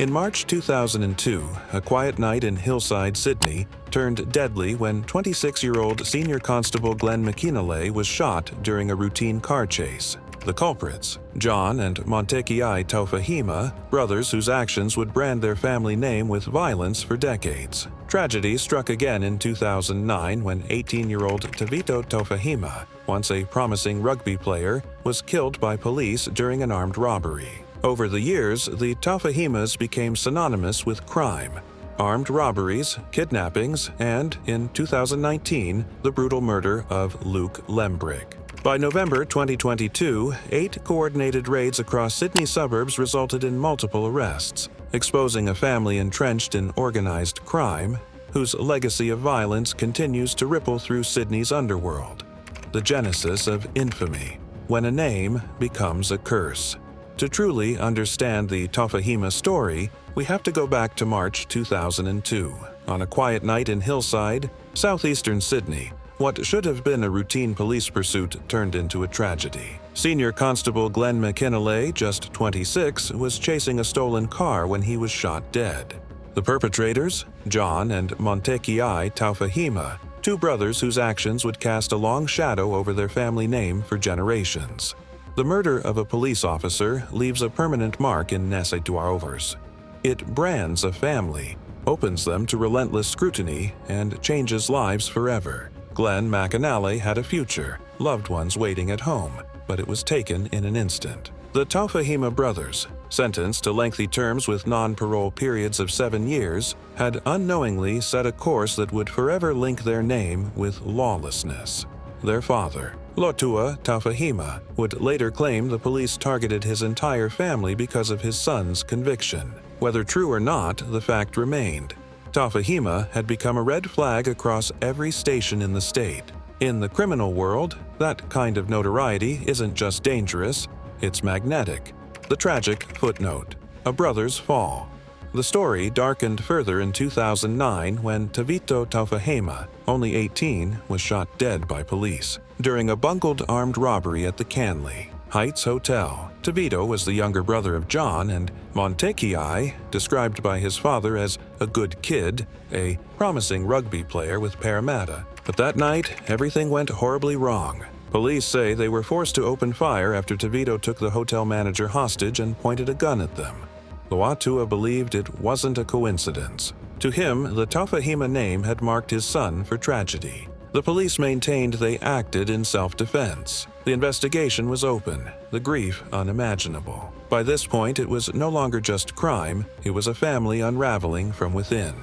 In March 2002, a quiet night in Hillside, Sydney, turned deadly when 26-year-old Senior Constable Glenn McKinley was shot during a routine car chase. The culprits, John and Montekiai Taufahema, brothers whose actions would brand their family name with violence for decades. Tragedy struck again in 2009 when 18-year-old Tavito Tophahima, once a promising rugby player, was killed by police during an armed robbery. Over the years, the Tophahimas became synonymous with crime, armed robberies, kidnappings, and, in 2019, the brutal murder of Luke Lembrich. By November 2022, 8 coordinated raids across Sydney suburbs resulted in multiple arrests, exposing a family entrenched in organized crime, whose legacy of violence continues to ripple through Sydney's underworld. The genesis of infamy, when a name becomes a curse. To truly understand the Tophahima story, we have to go back to March 2002. On a quiet night in Hillside, southeastern Sydney, what should have been a routine police pursuit turned into a tragedy. Senior Constable Glenn McKinley, just 26, was chasing a stolen car when he was shot dead. The perpetrators? John and Montekiai Taufahema, 2 brothers whose actions would cast a long shadow over their family name for generations. The murder of a police officer leaves a permanent mark in Nessaituaovers. It brands a family, opens them to relentless scrutiny, and changes lives forever. Glenn McAnally had a future, loved ones waiting at home, but it was taken in an instant. The Taufahema brothers, sentenced to lengthy terms with non-parole periods of 7 years, had unknowingly set a course that would forever link their name with lawlessness. Their father, Lotua Taufahema, would later claim the police targeted his entire family because of his son's conviction. Whether true or not, the fact remained. Tophahima had become a red flag across every station in the state. In the criminal world, that kind of notoriety isn't just dangerous, it's magnetic. The tragic footnote: a brother's fall. The story darkened further in 2009 when Tavito Taufahema, only 18, was shot dead by police during a bungled armed robbery at the Canley Heights Hotel. Tavito was the younger brother of John, and Montekiai, described by his father as a good kid, a promising rugby player with Parramatta. But that night, everything went horribly wrong. Police say they were forced to open fire after Tavito took the hotel manager hostage and pointed a gun at them. Loatua believed it wasn't a coincidence. To him, the Taufahema name had marked his son for tragedy. The police maintained they acted in self-defense. The investigation was open, the grief unimaginable. By this point, it was no longer just crime, it was a family unraveling from within.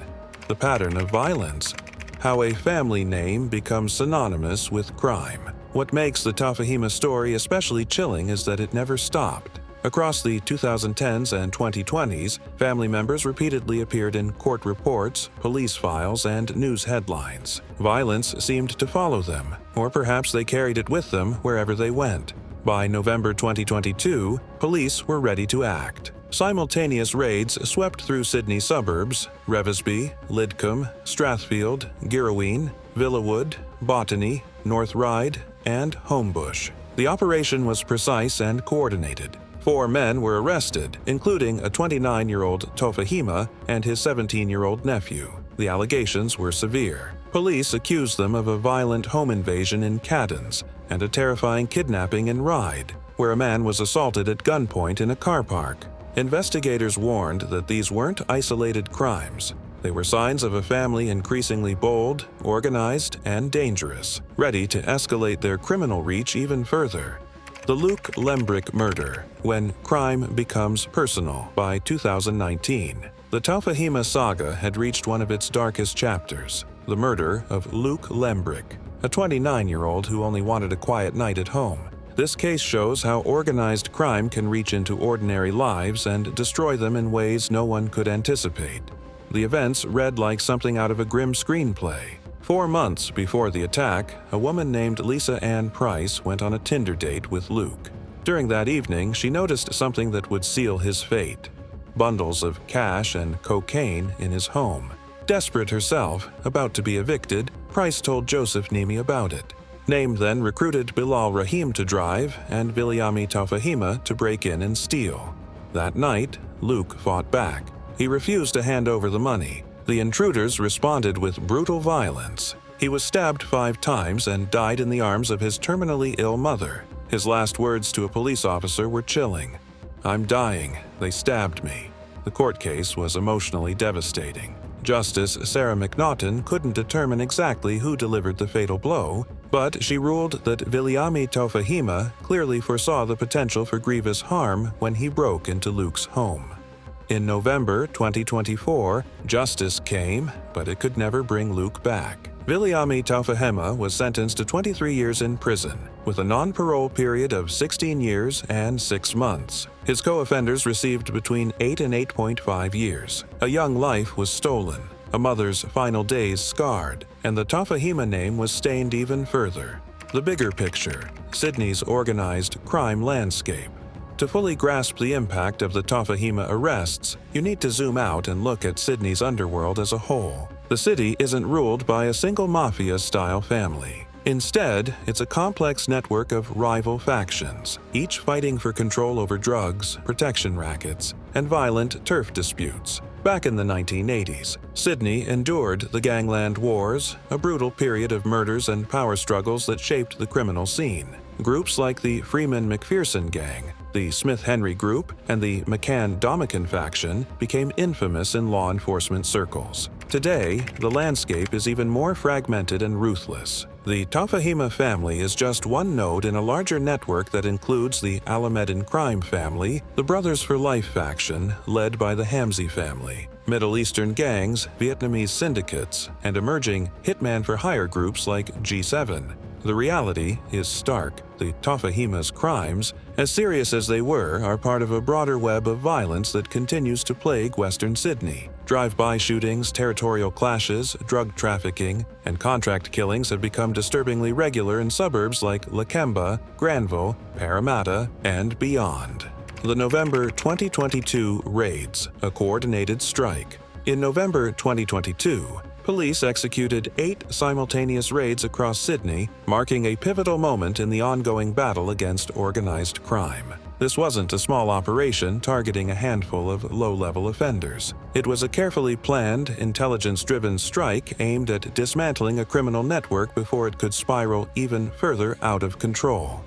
The pattern of violence. How a family name becomes synonymous with crime. What makes the Tophahema story especially chilling is that it never stopped. Across the 2010s and 2020s, family members repeatedly appeared in court reports, police files, and news headlines. Violence seemed to follow them, or perhaps they carried it with them wherever they went. By November 2022, police were ready to act. Simultaneous raids swept through Sydney suburbs: Revesby, Lidcombe, Strathfield, Girraween, Villawood, Botany, North Ryde, and Homebush. The operation was precise and coordinated. 4 men were arrested, including a 29-year-old Tophahema and his 17-year-old nephew. The allegations were severe. Police accused them of a violent home invasion in Caddons and a terrifying kidnapping in Ryde, where a man was assaulted at gunpoint in a car park. Investigators warned that these weren't isolated crimes. They were signs of a family increasingly bold, organized, and dangerous, ready to escalate their criminal reach even further. The Luke Lembrich murder, when crime becomes personal. By 2019, the Taufahema saga had reached one of its darkest chapters: the murder of Luke Lembrich, a 29-year-old who only wanted a quiet night at home. This case shows how organized crime can reach into ordinary lives and destroy them in ways no one could anticipate. The events read like something out of a grim screenplay. 4 months before the attack, a woman named Lisa Ann Price went on a Tinder date with Luke. During that evening, she noticed something that would seal his fate: bundles of cash and cocaine in his home. Desperate herself, about to be evicted, Price told Joseph Nimi about it. Name then recruited Bilal Rahim to drive and Viliami Taufahema to break in and steal. That night, Luke fought back. He refused to hand over the money. The intruders responded with brutal violence. He was stabbed 5 times and died in the arms of his terminally ill mother. His last words to a police officer were chilling. "I'm dying. They stabbed me." The court case was emotionally devastating. Justice Sarah McNaughton couldn't determine exactly who delivered the fatal blow, but she ruled that Viliami Taufahema clearly foresaw the potential for grievous harm when he broke into Luke's home. In November 2024, justice came, but it could never bring Luke back. Viliami Taufahema was sentenced to 23 years in prison, with a non-parole period of 16 years and 6 months. His co-offenders received between 8 and 8.5 years. A young life was stolen, a mother's final days scarred, and the Tophahima name was stained even further. The bigger picture: Sydney's organized crime landscape. To fully grasp the impact of the Taufahema arrests, you need to zoom out and look at Sydney's underworld as a whole. The city isn't ruled by a single mafia-style family. Instead, it's a complex network of rival factions, each fighting for control over drugs, protection rackets, and violent turf disputes. Back in the 1980s, Sydney endured the Gangland Wars, a brutal period of murders and power struggles that shaped the criminal scene. Groups like the Freeman-McPherson Gang, the Smith-Henry Group, and the McCann-Domican faction became infamous in law enforcement circles. Today, the landscape is even more fragmented and ruthless. The Tophahima family is just one node in a larger network that includes the Alameddin crime family, the Brothers for Life faction, led by the Hamzy family, Middle Eastern gangs, Vietnamese syndicates, and emerging hitman-for-hire groups like G7. The reality is stark. The Tophahima's crimes, as serious as they were, are part of a broader web of violence that continues to plague Western Sydney. Drive-by shootings, territorial clashes, drug trafficking, and contract killings have become disturbingly regular in suburbs like Lakemba, Granville, Parramatta, and beyond. The November 2022 raids, a coordinated strike. In November 2022, police executed 8 simultaneous raids across Sydney, marking a pivotal moment in the ongoing battle against organized crime. This wasn't a small operation targeting a handful of low-level offenders. It was a carefully planned, intelligence-driven strike aimed at dismantling a criminal network before it could spiral even further out of control.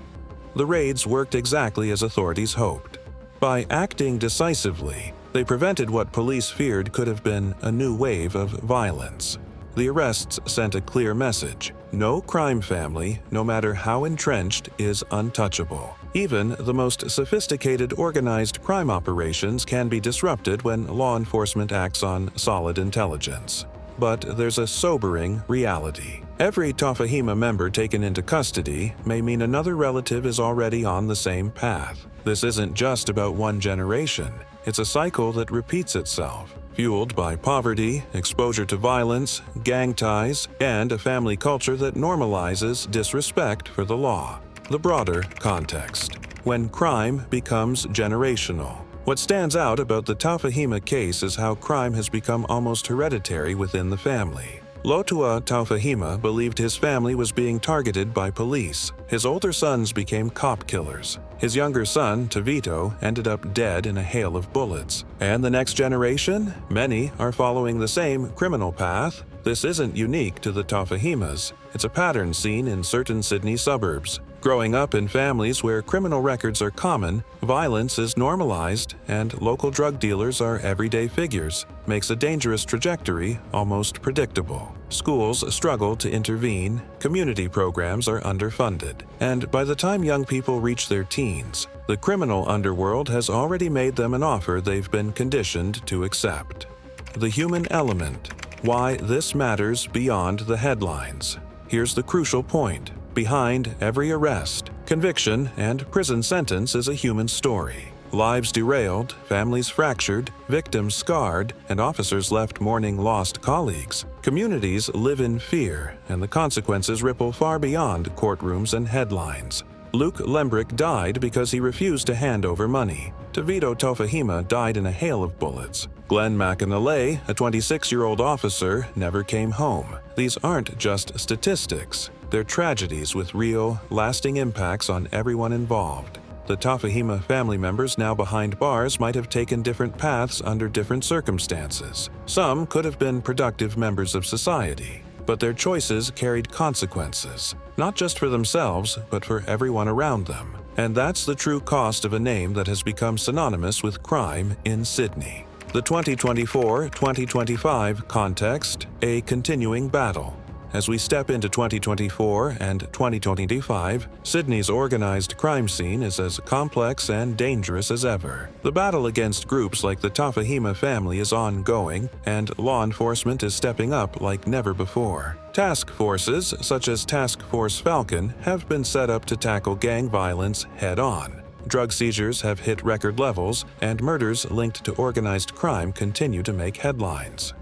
The raids worked exactly as authorities hoped. By acting decisively, they prevented what police feared could have been a new wave of violence. The arrests sent a clear message: no crime family, no matter how entrenched, is untouchable. Even the most sophisticated organized crime operations can be disrupted when law enforcement acts on solid intelligence. But there's a sobering reality. Every Tophahima member taken into custody may mean another relative is already on the same path. This isn't just about one generation. It's a cycle that repeats itself, fueled by poverty, exposure to violence, gang ties, and a family culture that normalizes disrespect for the law. The broader context: when crime becomes generational. What stands out about the Taufahima case is how crime has become almost hereditary within the family. Lotua Taufahima believed his family was being targeted by police. His older sons became cop killers. His younger son, Tavito, ended up dead in a hail of bullets. And the next generation? Many are following the same criminal path. This isn't unique to the Tophahimas. It's a pattern seen in certain Sydney suburbs. Growing up in families where criminal records are common, violence is normalized, and local drug dealers are everyday figures, makes a dangerous trajectory almost predictable. Schools struggle to intervene, community programs are underfunded, and by the time young people reach their teens, the criminal underworld has already made them an offer they've been conditioned to accept. The human element. Why this matters beyond the headlines. Here's the crucial point. Behind every arrest, conviction, and prison sentence is a human story. Lives derailed, families fractured, victims scarred, and officers left mourning lost colleagues. Communities live in fear, and the consequences ripple far beyond courtrooms and headlines. Luke Lembrich died because he refused to hand over money. Tavito Tophahima died in a hail of bullets. Glenn McInalley, a 26-year-old officer, never came home. These aren't just statistics. They're tragedies with real, lasting impacts on everyone involved. The Tophahima family members now behind bars might have taken different paths under different circumstances. Some could have been productive members of society, but their choices carried consequences, not just for themselves, but for everyone around them. And that's the true cost of a name that has become synonymous with crime in Sydney. The 2024-2025 context, a continuing battle. As we step into 2024 and 2025, Sydney's organized crime scene is as complex and dangerous as ever. The battle against groups like the Taufahema family is ongoing, and law enforcement is stepping up like never before. Task forces, such as Task Force Falcon, have been set up to tackle gang violence head-on. Drug seizures have hit record levels, and murders linked to organized crime continue to make headlines.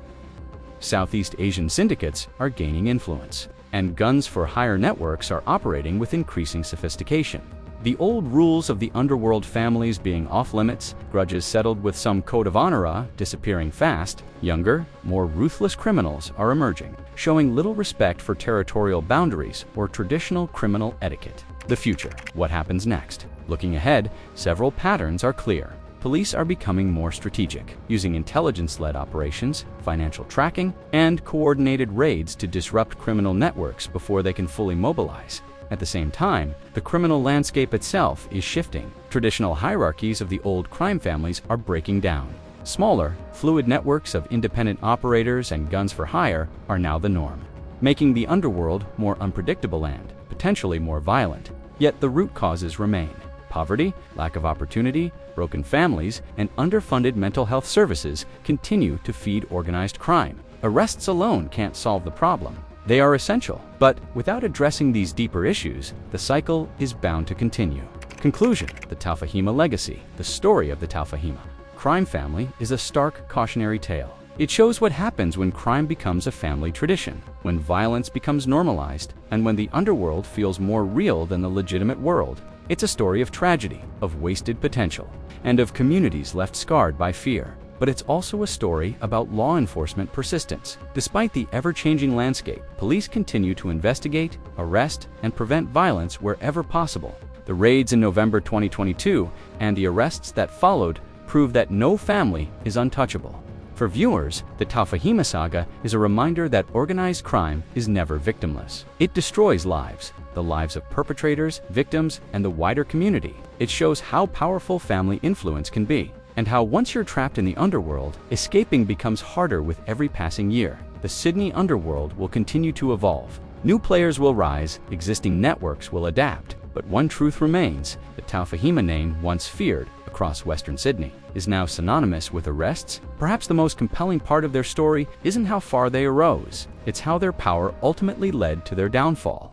Southeast Asian syndicates are gaining influence, and guns-for-hire networks are operating with increasing sophistication. The old rules of the underworld families being off-limits, grudges settled with some code of honor disappearing fast, younger, more ruthless criminals are emerging, showing little respect for territorial boundaries or traditional criminal etiquette. The future. What happens next? Looking ahead, several patterns are clear. Police are becoming more strategic, using intelligence-led operations, financial tracking, and coordinated raids to disrupt criminal networks before they can fully mobilize. At the same time, the criminal landscape itself is shifting. Traditional hierarchies of the old crime families are breaking down. Smaller, fluid networks of independent operators and guns for hire are now the norm, making the underworld more unpredictable and, potentially, more violent. Yet the root causes remain. Poverty, lack of opportunity, broken families, and underfunded mental health services continue to feed organized crime. Arrests alone can't solve the problem. They are essential, but without addressing these deeper issues, the cycle is bound to continue. Conclusion: the Tophahima legacy. The story of the Tophahima crime family is a stark cautionary tale. It shows what happens when crime becomes a family tradition, when violence becomes normalized, and when the underworld feels more real than the legitimate world. It's a story of tragedy, of wasted potential, and of communities left scarred by fear. But it's also a story about law enforcement persistence. Despite the ever-changing landscape, police continue to investigate, arrest, and prevent violence wherever possible. The raids in November 2022 and the arrests that followed prove that no family is untouchable. For viewers, the Taufahema saga is a reminder that organized crime is never victimless. It destroys lives, the lives of perpetrators, victims, and the wider community. It shows how powerful family influence can be, and how once you're trapped in the underworld, escaping becomes harder with every passing year. The Sydney underworld will continue to evolve. New players will rise, existing networks will adapt, but one truth remains: the Taufahema name, once feared across Western Sydney, is now synonymous with arrests. Perhaps the most compelling part of their story isn't how far they arose, it's how their power ultimately led to their downfall.